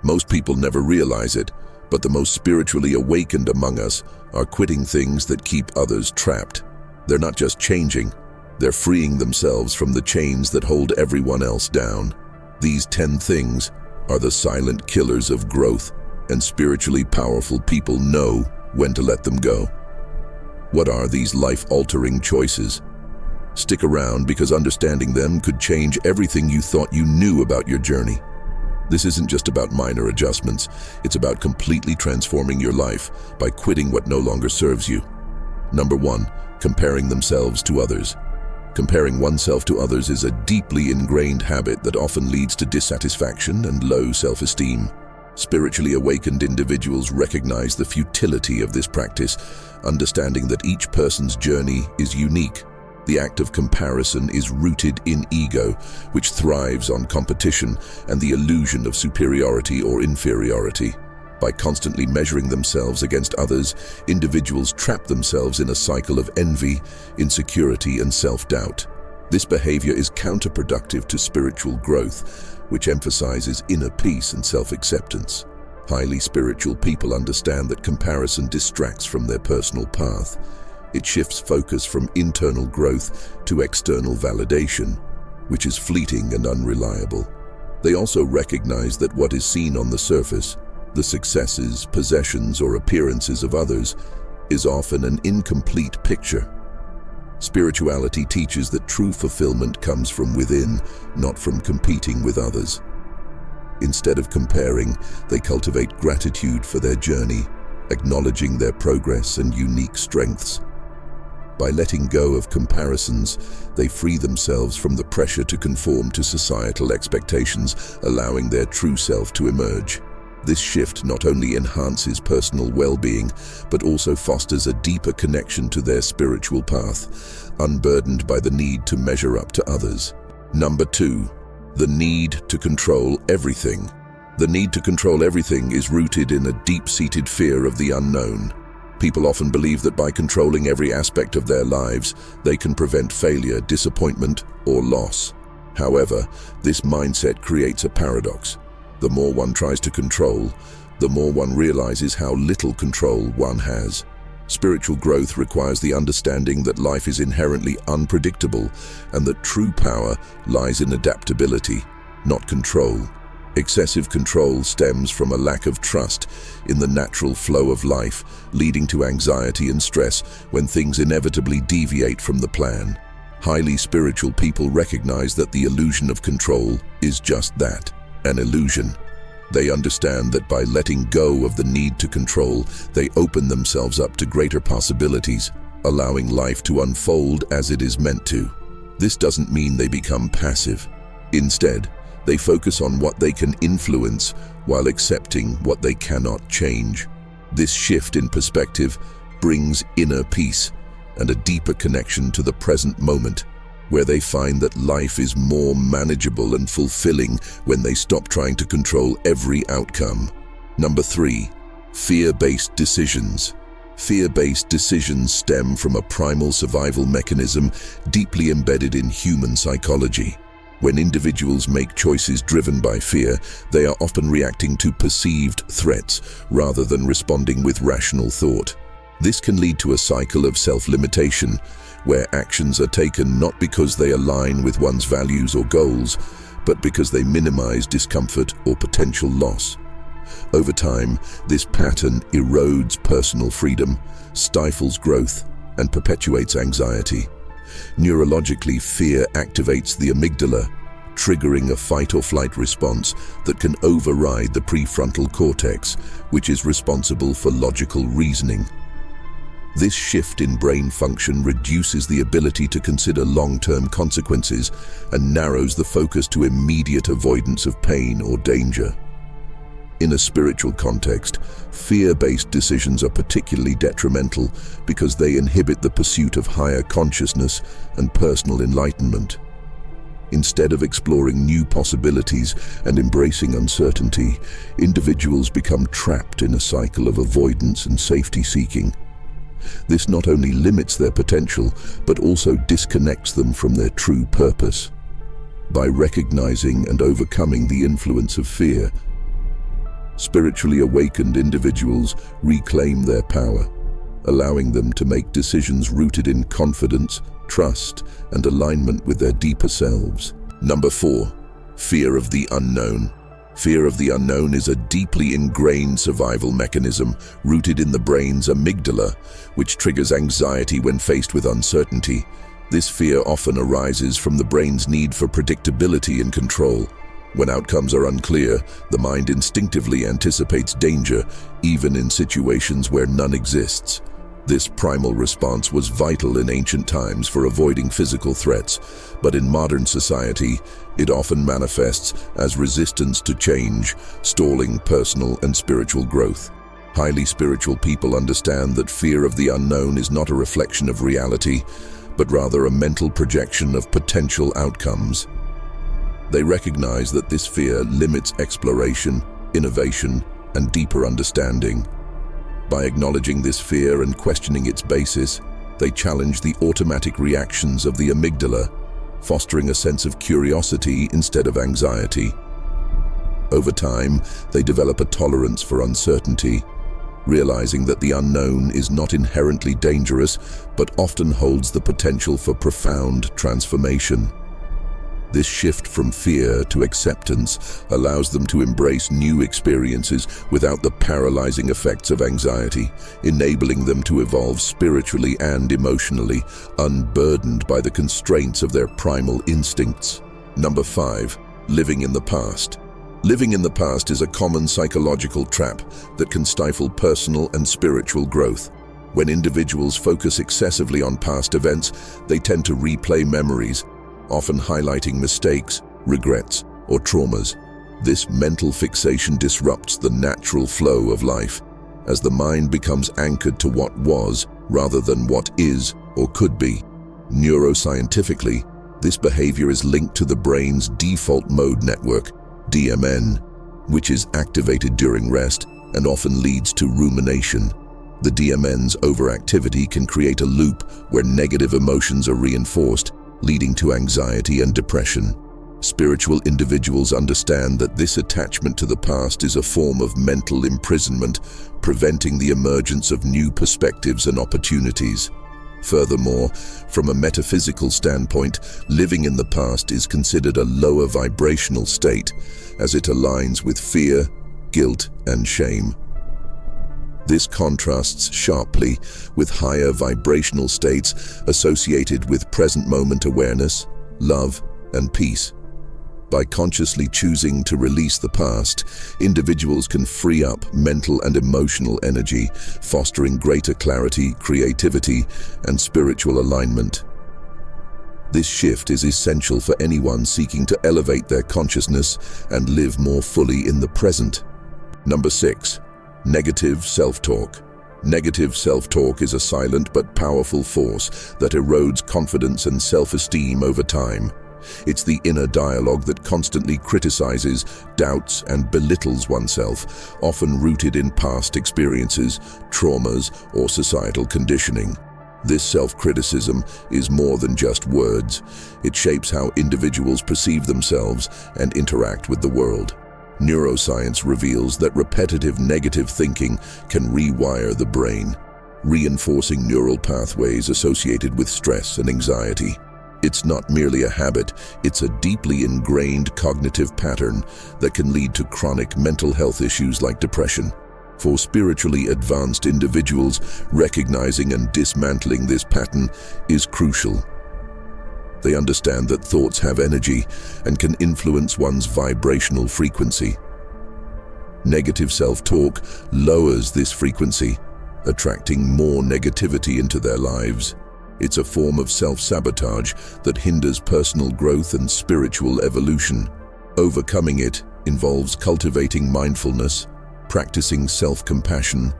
Most people never realize it, but the most spiritually awakened among us are quitting things that keep others trapped. They're not just changing, they're freeing themselves from the chains that hold everyone else down. These 10 things are the silent killers of growth, and spiritually powerful people know when to let them go. What are these life-altering choices? Stick around, because understanding them could change everything you thought you knew about your journey. This isn't just about minor adjustments, it's about completely transforming your life by quitting what no longer serves you. Number 1, comparing themselves to others. Comparing oneself to others is a deeply ingrained habit that often leads to dissatisfaction and low self-esteem. Spiritually awakened individuals recognize the futility of this practice, understanding that each person's journey is unique. The act of comparison is rooted in ego, which thrives on competition and the illusion of superiority or inferiority. By constantly measuring themselves against others, individuals trap themselves in a cycle of envy, insecurity, and self-doubt. This behavior is counterproductive to spiritual growth, which emphasizes inner peace and self-acceptance. Highly spiritual people understand that comparison distracts from their personal path. It shifts focus from internal growth to external validation, which is fleeting and unreliable. They also recognize that what is seen on the surface, the successes, possessions, or appearances of others, is often an incomplete picture. Spirituality teaches that true fulfillment comes from within, not from competing with others. Instead of comparing, they cultivate gratitude for their journey, acknowledging their progress and unique strengths. By letting go of comparisons, they free themselves from the pressure to conform to societal expectations, allowing their true self to emerge. This shift not only enhances personal well-being, but also fosters a deeper connection to their spiritual path, unburdened by the need to measure up to others. Number 2, the need to control everything. The need to control everything is rooted in a deep-seated fear of the unknown. People often believe that by controlling every aspect of their lives, they can prevent failure, disappointment, or loss. However, this mindset creates a paradox. The more one tries to control, the more one realizes how little control one has. Spiritual growth requires the understanding that life is inherently unpredictable and that true power lies in adaptability, not control. Excessive control stems from a lack of trust in the natural flow of life, leading to anxiety and stress when things inevitably deviate from the plan. Highly spiritual people recognize that the illusion of control is just that, an illusion. They understand that by letting go of the need to control, they open themselves up to greater possibilities, allowing life to unfold as it is meant to. This doesn't mean they become passive. Instead, they focus on what they can influence while accepting what they cannot change. This shift in perspective brings inner peace and a deeper connection to the present moment, where they find that life is more manageable and fulfilling when they stop trying to control every outcome. Number 3, fear-based decisions. Fear-based decisions stem from a primal survival mechanism deeply embedded in human psychology. When individuals make choices driven by fear, they are often reacting to perceived threats rather than responding with rational thought. This can lead to a cycle of self-limitation, where actions are taken not because they align with one's values or goals, but because they minimize discomfort or potential loss. Over time, this pattern erodes personal freedom, stifles growth, and perpetuates anxiety. Neurologically, fear activates the amygdala, triggering a fight-or-flight response that can override the prefrontal cortex, which is responsible for logical reasoning. This shift in brain function reduces the ability to consider long-term consequences and narrows the focus to immediate avoidance of pain or danger. In a spiritual context, fear-based decisions are particularly detrimental because they inhibit the pursuit of higher consciousness and personal enlightenment. Instead of exploring new possibilities and embracing uncertainty, individuals become trapped in a cycle of avoidance and safety-seeking. This not only limits their potential, but also disconnects them from their true purpose. By recognizing and overcoming the influence of fear, Spiritually awakened individuals reclaim their power, allowing them to make decisions rooted in confidence, trust, and alignment with their deeper selves. Number 4. Fear of the unknown. Fear of the unknown is a deeply ingrained survival mechanism rooted in the brain's amygdala, which triggers anxiety when faced with uncertainty. This fear often arises from the brain's need for predictability and control. When outcomes are unclear, the mind instinctively anticipates danger, even in situations where none exists. This primal response was vital in ancient times for avoiding physical threats, but in modern society, it often manifests as resistance to change, stalling personal and spiritual growth. Highly spiritual people understand that fear of the unknown is not a reflection of reality, but rather a mental projection of potential outcomes. They recognize that this fear limits exploration, innovation, and deeper understanding. By acknowledging this fear and questioning its basis, they challenge the automatic reactions of the amygdala, fostering a sense of curiosity instead of anxiety. Over time, they develop a tolerance for uncertainty, realizing that the unknown is not inherently dangerous, but often holds the potential for profound transformation. This shift from fear to acceptance allows them to embrace new experiences without the paralyzing effects of anxiety, enabling them to evolve spiritually and emotionally, unburdened by the constraints of their primal instincts. Number 5. Living in the past. Living in the past is a common psychological trap that can stifle personal and spiritual growth. When individuals focus excessively on past events, they tend to replay memories, often highlighting mistakes, regrets, or traumas. This mental fixation disrupts the natural flow of life, as the mind becomes anchored to what was rather than what is or could be. Neuroscientifically, this behavior is linked to the brain's default mode network, DMN, which is activated during rest and often leads to rumination. The DMN's overactivity can create a loop where negative emotions are reinforced, leading to anxiety and depression. Spiritual individuals understand that this attachment to the past is a form of mental imprisonment, preventing the emergence of new perspectives and opportunities. Furthermore, from a metaphysical standpoint, living in the past is considered a lower vibrational state, as it aligns with fear, guilt, and shame. This contrasts sharply with higher vibrational states associated with present moment awareness, love, and peace. By consciously choosing to release the past, individuals can free up mental and emotional energy, fostering greater clarity, creativity, and spiritual alignment. This shift is essential for anyone seeking to elevate their consciousness and live more fully in the present. Number 6. Negative self-talk. Negative self-talk is a silent but powerful force that erodes confidence and self-esteem over time. It's the inner dialogue that constantly criticizes, doubts, and belittles oneself, often rooted in past experiences, traumas, or societal conditioning. This self-criticism is more than just words. It shapes how individuals perceive themselves and interact with the world. Neuroscience reveals that repetitive negative thinking can rewire the brain, reinforcing neural pathways associated with stress and anxiety. It's not merely a habit, it's a deeply ingrained cognitive pattern that can lead to chronic mental health issues like depression. For spiritually advanced individuals, recognizing and dismantling this pattern is crucial. They understand that thoughts have energy and can influence one's vibrational frequency. Negative self-talk lowers this frequency, attracting more negativity into their lives. It's a form of self-sabotage that hinders personal growth and spiritual evolution. Overcoming it involves cultivating mindfulness, practicing self-compassion,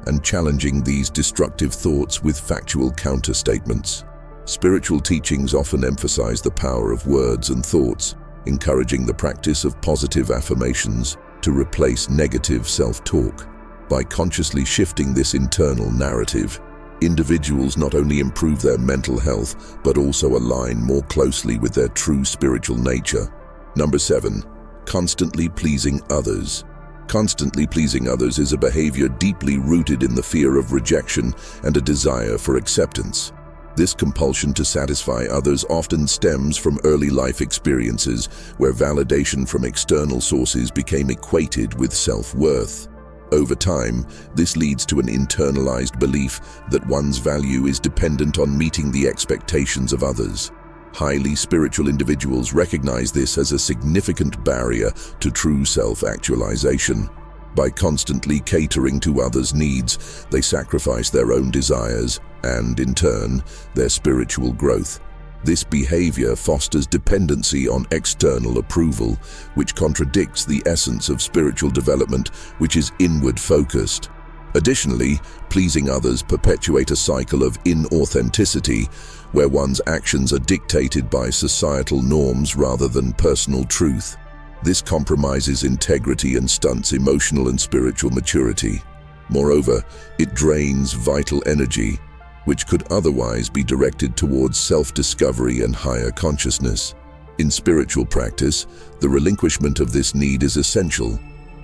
and challenging these destructive thoughts with factual counter-statements. Spiritual teachings often emphasize the power of words and thoughts, encouraging the practice of positive affirmations to replace negative self-talk. By consciously shifting this internal narrative, individuals not only improve their mental health, but also align more closely with their true spiritual nature. Number 7. Constantly pleasing others. Constantly pleasing others is a behavior deeply rooted in the fear of rejection and a desire for acceptance. This compulsion to satisfy others often stems from early life experiences where validation from external sources became equated with self-worth. Over time, this leads to an internalized belief that one's value is dependent on meeting the expectations of others. Highly spiritual individuals recognize this as a significant barrier to true self-actualization. By constantly catering to others' needs, they sacrifice their own desires and, in turn, their spiritual growth. This behavior fosters dependency on external approval, which contradicts the essence of spiritual development, which is inward-focused. Additionally, pleasing others perpetuate a cycle of inauthenticity, where one's actions are dictated by societal norms rather than personal truth. This compromises integrity and stunts emotional and spiritual maturity. Moreover, it drains vital energy, which could otherwise be directed towards self-discovery and higher consciousness. In spiritual practice, the relinquishment of this need is essential,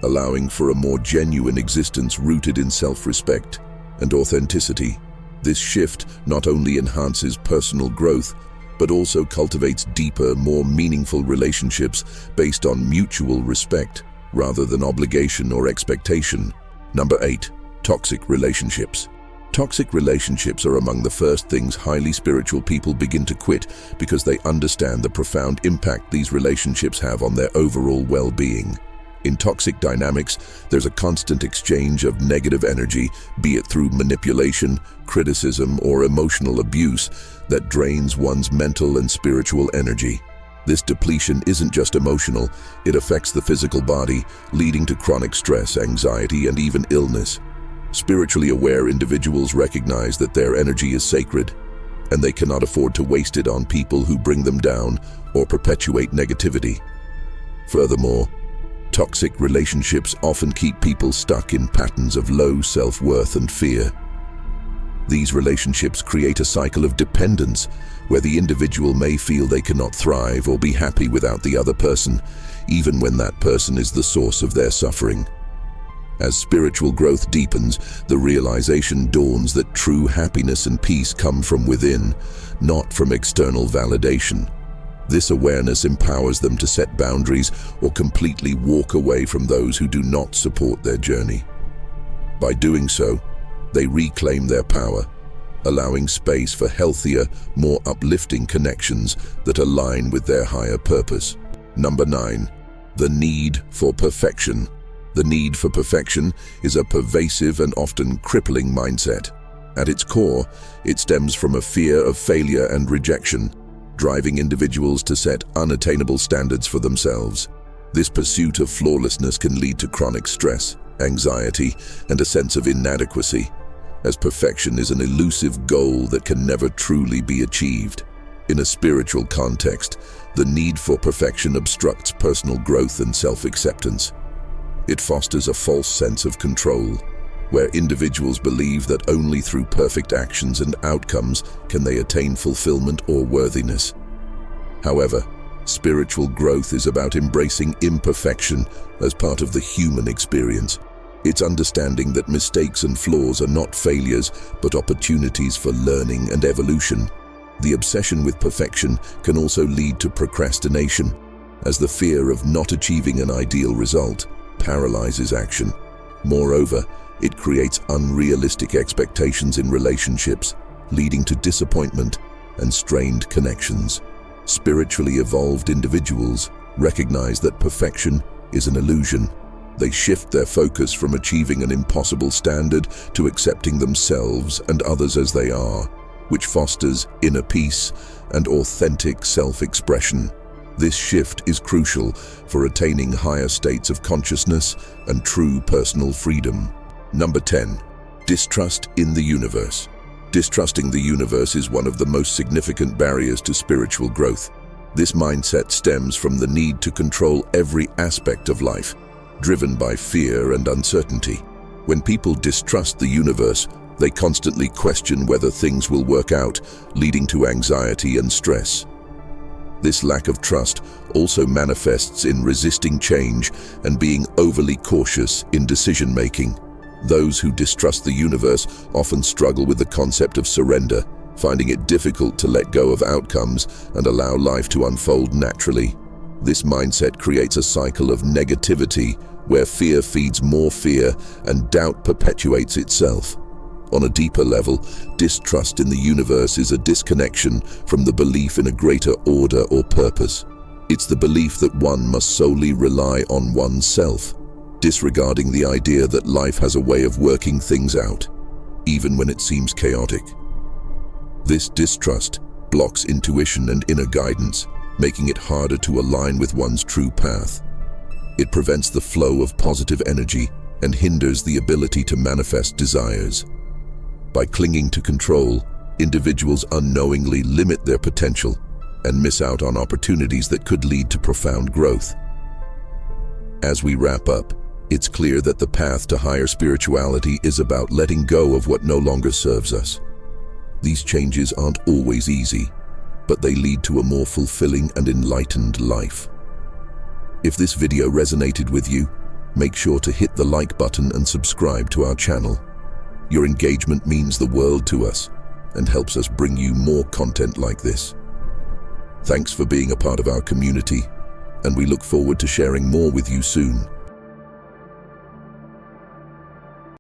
allowing for a more genuine existence rooted in self-respect and authenticity. This shift not only enhances personal growth, but also cultivates deeper, more meaningful relationships based on mutual respect rather than obligation or expectation. Number 8. Toxic relationships. Toxic relationships are among the first things highly spiritual people begin to quit because they understand the profound impact these relationships have on their overall well-being. In toxic dynamics, there's a constant exchange of negative energy, be it through manipulation, criticism, or emotional abuse, that drains one's mental and spiritual energy. This depletion isn't just emotional, it affects the physical body, leading to chronic stress, anxiety, and even illness. Spiritually aware individuals recognize that their energy is sacred, and they cannot afford to waste it on people who bring them down or perpetuate negativity. Furthermore, toxic relationships often keep people stuck in patterns of low self-worth and fear. These relationships create a cycle of dependence where the individual may feel they cannot thrive or be happy without the other person, even when that person is the source of their suffering. As spiritual growth deepens, the realization dawns that true happiness and peace come from within, not from external validation. This awareness empowers them to set boundaries or completely walk away from those who do not support their journey. By doing so, they reclaim their power, allowing space for healthier, more uplifting connections that align with their higher purpose. Number 9. The need for perfection. The need for perfection is a pervasive and often crippling mindset. At its core, it stems from a fear of failure and rejection, driving individuals to set unattainable standards for themselves. This pursuit of flawlessness can lead to chronic stress, anxiety, and a sense of inadequacy, as perfection is an elusive goal that can never truly be achieved. In a spiritual context, the need for perfection obstructs personal growth and self-acceptance. It fosters a false sense of control, where individuals believe that only through perfect actions and outcomes can they attain fulfillment or worthiness. However, spiritual growth is about embracing imperfection as part of the human experience. It's understanding that mistakes and flaws are not failures, but opportunities for learning and evolution. The obsession with perfection can also lead to procrastination, as the fear of not achieving an ideal result paralyzes action. Moreover, it creates unrealistic expectations in relationships, leading to disappointment and strained connections. Spiritually evolved individuals recognize that perfection is an illusion. They shift their focus from achieving an impossible standard to accepting themselves and others as they are, which fosters inner peace and authentic self-expression. This shift is crucial for attaining higher states of consciousness and true personal freedom. Number 10. Distrust in the universe. Distrusting the universe is one of the most significant barriers to spiritual growth. This mindset stems from the need to control every aspect of life, driven by fear and uncertainty. When people distrust the universe, they constantly question whether things will work out, leading to anxiety and stress. This lack of trust also manifests in resisting change and being overly cautious in decision-making. Those who distrust the universe often struggle with the concept of surrender, finding it difficult to let go of outcomes and allow life to unfold naturally. This mindset creates a cycle of negativity where fear feeds more fear and doubt perpetuates itself. On a deeper level, distrust in the universe is a disconnection from the belief in a greater order or purpose. It's the belief that one must solely rely on oneself, disregarding the idea that life has a way of working things out, even when it seems chaotic. This distrust blocks intuition and inner guidance, making it harder to align with one's true path. It prevents the flow of positive energy and hinders the ability to manifest desires. By clinging to control, individuals unknowingly limit their potential and miss out on opportunities that could lead to profound growth. As we wrap up, it's clear that the path to higher spirituality is about letting go of what no longer serves us. These changes aren't always easy, but they lead to a more fulfilling and enlightened life. If this video resonated with you, make sure to hit the like button and subscribe to our channel. Your engagement means the world to us and helps us bring you more content like this. Thanks for being a part of our community, and we look forward to sharing more with you soon.